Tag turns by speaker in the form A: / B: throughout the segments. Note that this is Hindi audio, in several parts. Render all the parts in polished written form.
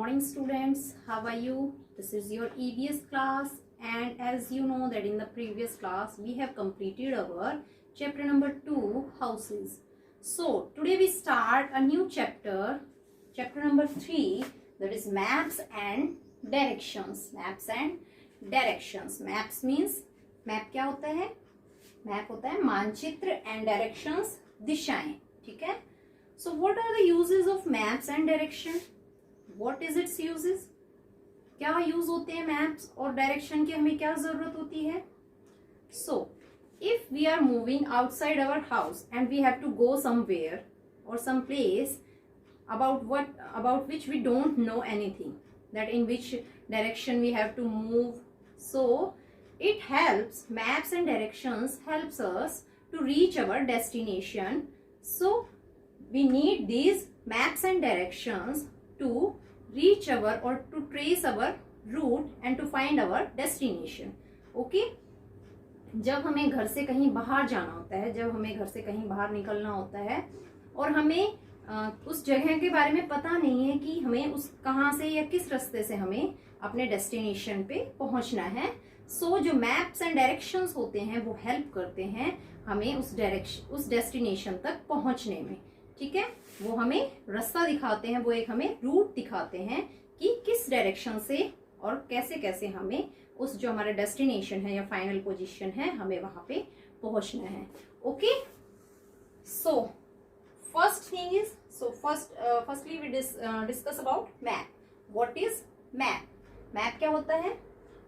A: morning students, how are you? This is your EVS class, and as you know that in the previous class we have completed our chapter number 2, houses. So today we start a new chapter, chapter number 3, that is maps and directions. Maps and directions. Maps means map क्या होता है? मैप होता है मानचित्र, and directions दिशाएं. ठीक है. So what are the uses of maps and direction? What is its uses? क्या यूज होते हैं मैप्स और डायरेक्शन की, हमें क्या जरूरत होती है? So if we are moving outside our house and we have to go somewhere or some place about which we don't know anything, that in which direction we have to move, so it helps, maps and directions helps us to reach our destination. So we need these maps and directions to reach our or to trace our route and to find our destination. Okay? जब हमें घर से कहीं बाहर जाना होता है, जब हमें घर से कहीं बाहर निकलना होता है और हमें उस जगह के बारे में पता नहीं है कि हमें उस कहाँ से या किस रास्ते से हमें अपने डेस्टिनेशन पे पहुंचना है, सो जो मैप्स एंड डायरेक्शंस होते हैं वो हेल्प करते हैं हमें उस डेस्टिनेशन तक पहुंचने में. ठीक है, वो हमें रास्ता दिखाते हैं, वो एक हमें रूट दिखाते हैं कि किस डायरेक्शन से और कैसे कैसे हमें उस जो हमारा डेस्टिनेशन है या फाइनल पोजीशन है हमें वहां पे पहुंचना है. Okay, so first thing is, firstly we discuss about map. What is map? Map क्या होता है?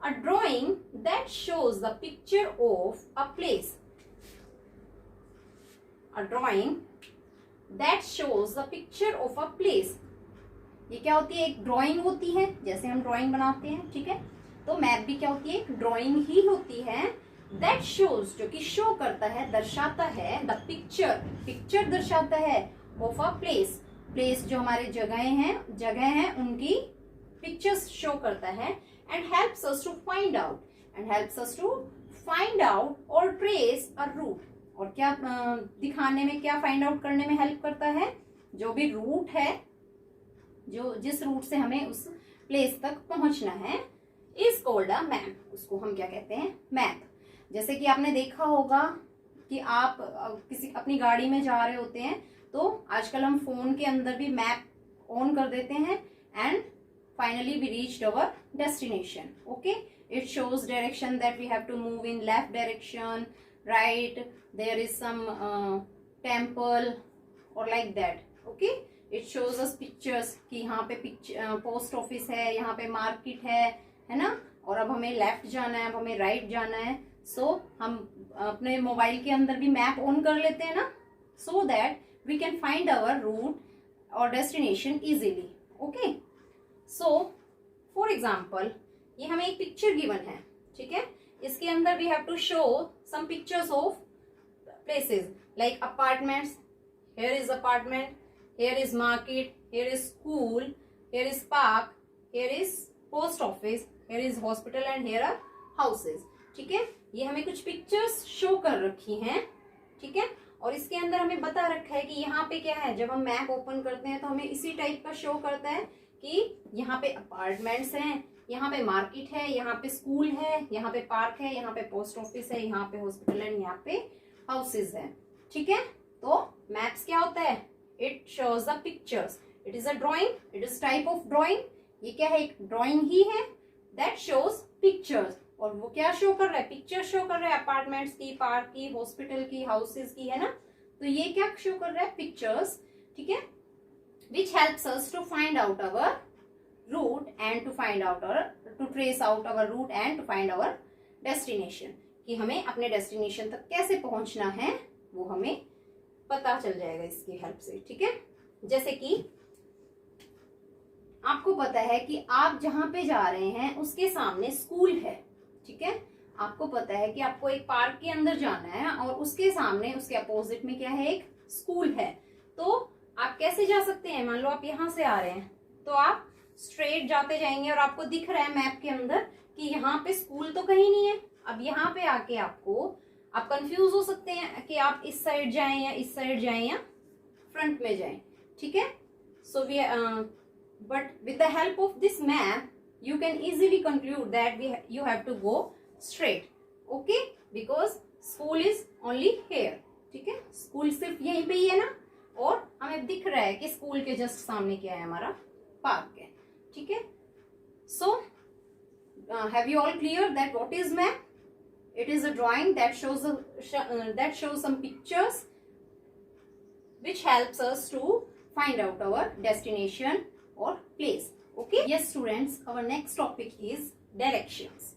A: A drawing that shows the picture of a place. A drawing that shows the picture of a place. ये क्या होती है? एक ड्राइंग होती है, जैसे हम ड्राइंग बनाते हैं. ठीक है, तो मैप भी क्या होती है? एक ड्राइंग ही होती है. that shows, जो कि शो करता है, दर्शाता है, the picture, पिक्चर दर्शाता है, of a place, place जो हमारे जगह हैं उनकी पिक्चर्स शो करता है. and helps us to find out or trace a route. और क्या दिखाने में, क्या फाइंड आउट करने में हेल्प करता है? जो भी रूट है, जो जिस रूट से हमें उस प्लेस तक पहुंचना है, इज कॉल्ड अ मैप. उसको हम क्या कहते हैं? मैप. जैसे कि आपने देखा होगा कि आप किसी अपनी गाड़ी में जा रहे होते हैं तो आजकल हम फोन के अंदर भी मैप ऑन कर देते हैं and finally we reached our destination. Okay, it shows direction that we have to move in left direction, right, there is some temple or like that. Okay, it shows us pictures कि यहाँ पे पोस्ट ऑफिस है, यहाँ पे मार्केट है ना, और अब हमें लेफ्ट जाना है, अब हमें राइट जाना है. सो हम अपने मोबाइल के अंदर भी मैप ऑन कर लेते हैं ना, so that we can find our route or destination easily. Okay, so for example, ये हमें एक पिक्चर गिवन है. ठीक है, इसके अंदर we have to show some pictures of places like apartments. Here is apartment, here is market, here is school, here is park, here is post office, here is hospital and here are houses. ठीक है, ये हमें कुछ पिक्चर्स शो कर रखी हैं. ठीक है, और इसके अंदर हमें बता रखा है कि यहाँ पे क्या है. जब हम मैप ओपन करते हैं तो हमें इसी टाइप का शो करता है कि यहाँ पे अपार्टमेंट्स हैं, यहाँ पे मार्केट है, यहाँ पे स्कूल है, यहाँ पे पार्क है, यहाँ पे पोस्ट ऑफिस है, यहाँ पे हॉस्पिटल है, यहाँ पे हाउसेज है. ठीक है, तो मैप्स क्या होता है? It shows the pictures. It is a drawing, it is type of drawing. ये क्या है? एक ड्राइंग ही है दैट शोज पिक्चर्स. और वो क्या शो कर रहा है? पिक्चर शो कर रहा है अपार्टमेंट्स की, पार्क की, हॉस्पिटल की, हाउसेज की, है ना. तो ये क्या शो कर रहा है? पिक्चर्स. ठीक है, which helps us to find out our route and to find out or to trace out our route and to find our destination. कि हमें अपने डेस्टिनेशन तक कैसे पहुंचना है वो हमें पता चल जाएगा इसकी हेल्प से. ठीक है, जैसे कि आपको पता है कि आप जहां पे जा रहे हैं उसके सामने स्कूल है. ठीक है, आपको पता है कि आपको एक पार्क के अंदर जाना है और उसके सामने, उसके अपोजिट में क्या है? एक स्कूल है. तो आप कैसे जा सकते हैं? मान लो आप यहां से आ रहे हैं तो आप स्ट्रेट जाते जाएंगे और आपको दिख रहा है मैप के अंदर कि यहाँ पे स्कूल तो कहीं नहीं है. अब यहाँ पे आके आप कंफ्यूज हो सकते हैं कि आप इस साइड जाएं या इस साइड जाएं या फ्रंट में जाएं. ठीक है, सो but with the help of this map you can easily conclude that you have to go straight. Okay, because school is only here. ठीक है, स्कूल सिर्फ यहीं पे ही है ना, और हमें दिख रहा है कि स्कूल के जस्ट सामने क्या है, हमारा पार्क है. ठीक है, so have you all clear that what is map? It is a drawing that shows some pictures which helps us to find out our destination or place. Okay, yes students, our next topic is directions.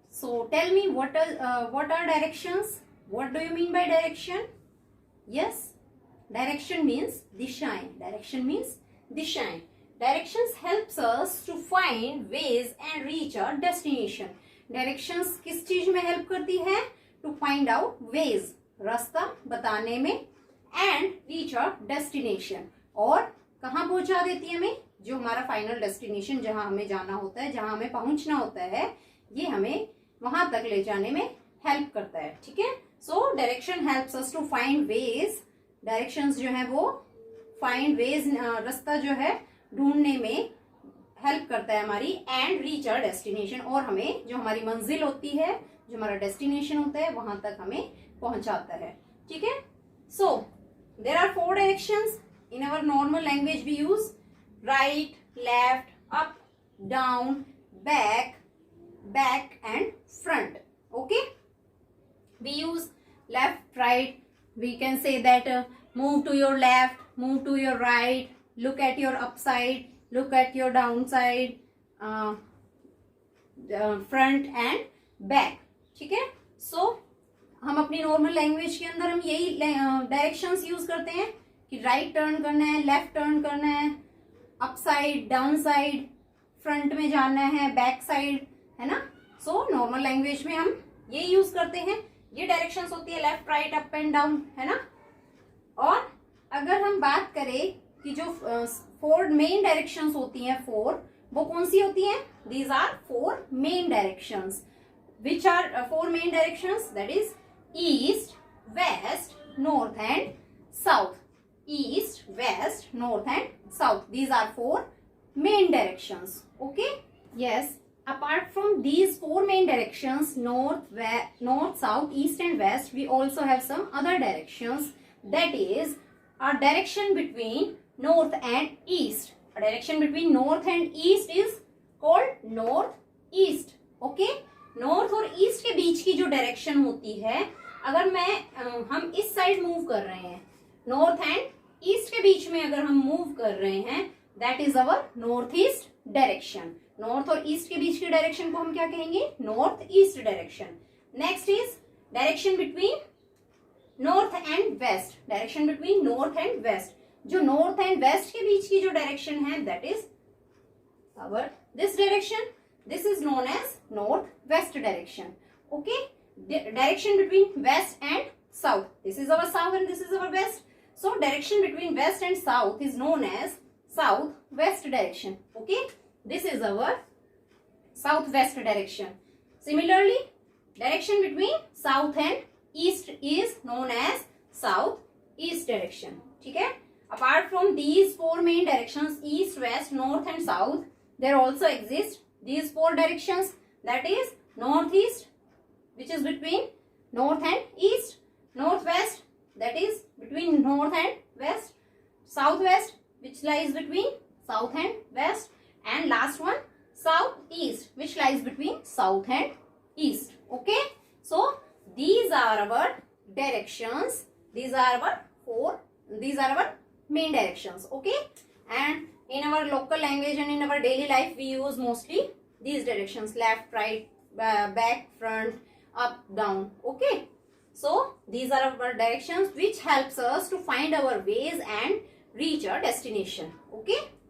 A: So tell me, what are directions? What do you mean by direction? Yes, direction means dishaएं. Direction means dishaएं. Directions helps us to find ways and reach our destination. Directions किस चीज में help करती है? To find out ways, रास्ता बताने में, and reach our destination, और कहाँ पहुंचा देती है हमें? जो हमारा फाइनल डेस्टिनेशन, जहां हमें जाना होता है, जहां हमें पहुंचना होता है, ये हमें वहां तक ले जाने में हेल्प करता है. ठीक है, so direction helps us to find ways. Directions जो है वो फाइंड वेज, रास्ता जो है ढूंढने में हेल्प करता है हमारी, एंड रीच आवर डेस्टिनेशन, और हमें जो हमारी मंजिल होती है, जो हमारा डेस्टिनेशन होता है, वहां तक हमें पहुंचाता है. ठीक है, so there are 4 directions. In our normal language we use right, left, up, down, back and front. Okay, we use left, right. We can say that move to your left, move to your right, look at your upside, look at your downside, front and back. ठीक है, so हम अपनी नॉर्मल लैंग्वेज के अंदर हम यही डायरेक्शंस यूज करते हैं कि राइट टर्न करना है, लेफ्ट टर्न करना है, up side, down side, front में जाना है, बैक साइड, है ना. सो नॉर्मल लैंग्वेज में हम ये यूज करते हैं. ये डायरेक्शंस होती है left, right, up and down, है ना. और अगर हम बात करें कि जो 4 मेन डायरेक्शंस होती हैं, 4, वो कौन सी होती हैं? These are 4 main directions. Which are 4 main directions? That is east, west, north and south. East, west, north and south. These are 4 main directions. Okay, yes, apart from these 4 main directions, north, south, east and west, we also have some other directions. That is a direction between north and east. A direction between north and east is called northeast. Okay, north और east के बीच की जो direction होती है, अगर हम इस side move कर रहे हैं, north and ईस्ट के बीच में अगर हम मूव कर रहे हैं, that is our north east direction. North और ईस्ट के बीच की डायरेक्शन को हम क्या कहेंगे? North east direction. Next is direction between north and west. Direction between north and west. जो नॉर्थ एंड वेस्ट के बीच की जो डायरेक्शन है, that is our this direction. This is known as north west direction. Okay, direction between west and south. This is our south and this is our west. So direction between west and south is known as south-west direction. Okay, this is our south-west direction. Similarly, direction between south and east is known as south-east direction. ठीक है, apart from these 4 main directions, east, west, north and south, there also exist these 4 directions. That is northeast, which is between north and east, northwest, that is between north and west, southwest, which lies between south and west, and last one southeast, which lies between south and east. Okay, so these are our directions. These are our main directions. Okay, and in our local language and in our daily life we use mostly these directions: left, right, back, front, up, down. Okay, so these are our directions which helps us to find our ways and reach our destination. Okay.